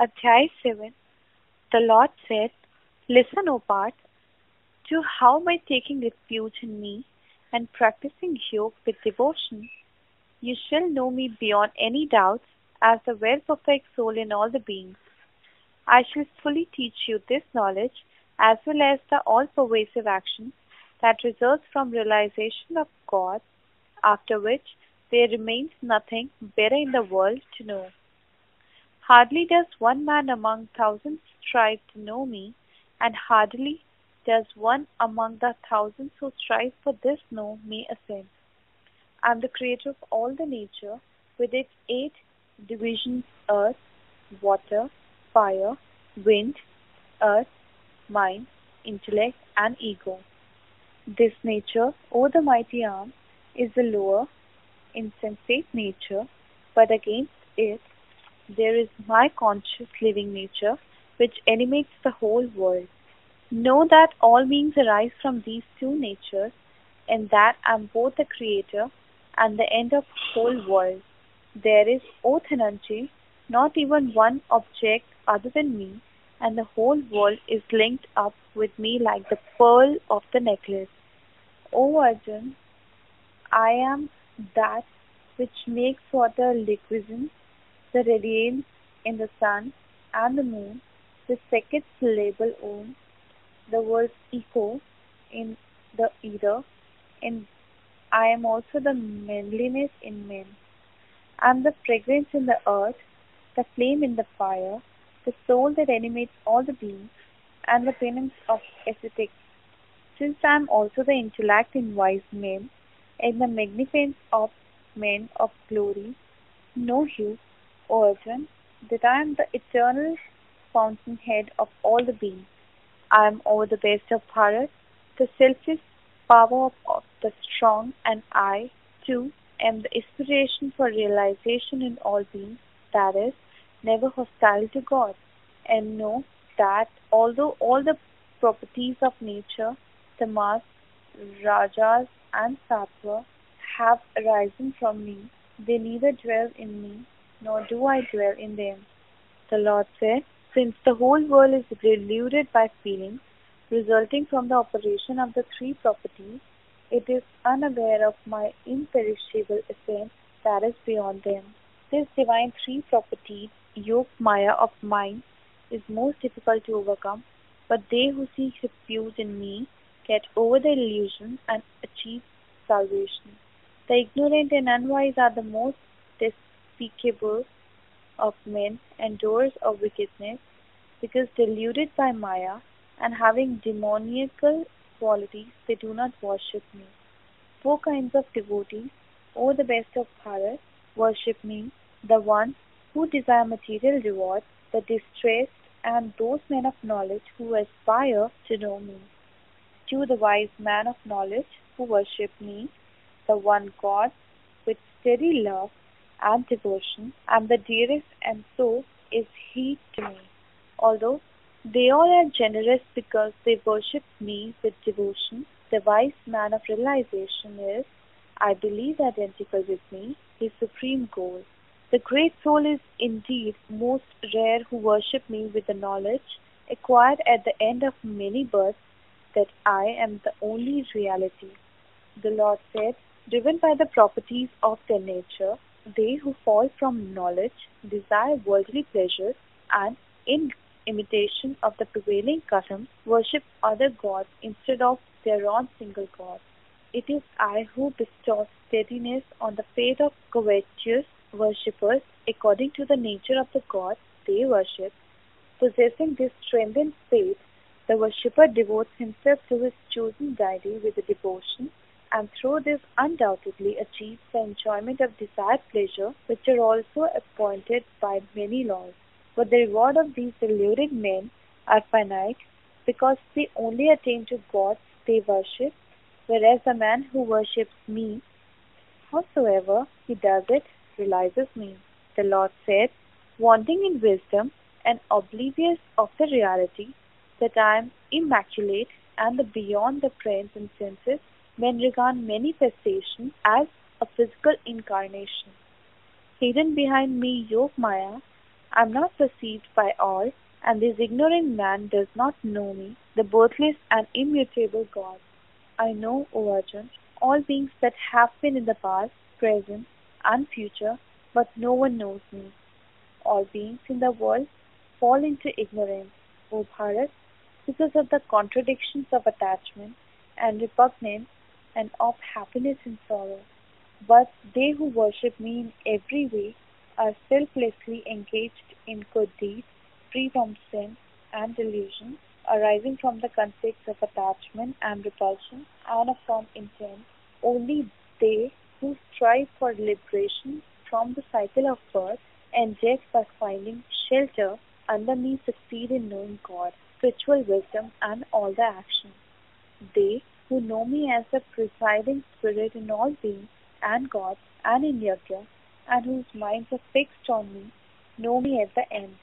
Adhyay 7. The Lord said, Listen, O Parth, to how by taking refuge in me and practicing yoga with devotion, you shall know me beyond any doubts as the well perfect soul in all the beings. I shall fully teach you this knowledge as well as the all-pervasive action that results from realization of God, after which there remains nothing better in the world to know. Hardly does one man among thousands strive to know me, and hardly does one among the thousands who strive for this know me ascend. I am the creator of all the nature with its eight divisions: earth, water, fire, wind, earth, mind, intellect, and ego. This nature, O the mighty arm, is the lower, insensate nature, but against it there is my conscious living nature, which animates the whole world. Know that all beings arise from these two natures, and that I am both the creator and the end of the whole world. There is, O Dhananjay, not even one object other than me, and the whole world is linked up with me like the pearl of the necklace. O Arjun, I am that which makes water liquescent, the radiance in the sun and the moon, the second syllable Om, the words echo in the ether, and I am also the manliness in men. I am the fragrance in the earth, the flame in the fire, the soul that animates all the beings, and the penance of ascetics. Since I am also the intellect in wise men, and the magnificence of men of glory, know you, O Arjun, that I am the eternal fountainhead of all the beings. I am over the best of Bharat, the selfless power of the strong, and I, too, am the inspiration for realization in all beings, that is, never hostile to God. And know that although all the properties of nature, tamas, rajas, and sattva, have arisen from me, they neither dwell in me, nor do I dwell in them. The Lord said, Since the whole world is deluded by feelings resulting from the operation of the three properties, it is unaware of my imperishable essence that is beyond them. This divine three properties, Yog Maya of mind, is most difficult to overcome, but they who seek refuge in me get over the illusion and achieve salvation. The ignorant and unwise are the most despicable of men and doers of wickedness, because deluded by Maya and having demoniacal qualities, they do not worship me. Four kinds of devotees, O the best of Bharat, worship me: the one who desire material reward, the distressed, and those men of knowledge who aspire to know me. To the wise man of knowledge who worship me, the one God, with steady love and devotion, am the dearest, and so is he to me. Although they all are generous because they worship me with devotion, the wise man of realization is, I believe, identical with me, his supreme goal. The great soul is indeed most rare who worship me with the knowledge acquired at the end of many births that I am the only reality. The Lord said, driven by the properties of their nature, they who fall from knowledge desire worldly pleasures and, in imitation of the prevailing custom, worship other gods instead of their own single God. It is I who bestow steadiness on the faith of covetous worshippers according to the nature of the God they worship. Possessing this strengthened faith, the worshipper devotes himself to his chosen deity with a devotion, and through this undoubtedly achieves the enjoyment of desired pleasure, which are also appointed by many laws. But the reward of these deluded men are finite, because they only attain to gods they worship, whereas the man who worships me, howsoever he does it, realizes me. The Lord said, wanting in wisdom and oblivious of the reality that I am immaculate and the beyond the brains and senses, men regard manifestation as a physical incarnation. Hidden behind me, Yog Maya, I am not perceived by all, and this ignorant man does not know me, the birthless and immutable God. I know, O Arjun, all beings that have been in the past, present, and future, but no one knows me. All beings in the world fall into ignorance, O Bharat, because of the contradictions of attachment and repugnance and of happiness and sorrow. But they who worship me in every way are selflessly engaged in good deeds, free from sin and delusion, arising from the conflicts of attachment and repulsion and of firm intent. Only they who strive for liberation from the cycle of birth and death by finding shelter under me succeed in knowing God, spiritual wisdom, and all the actions. They who know me as the presiding spirit in all beings and God and in Yajna, and whose minds are fixed on me, know me at the end.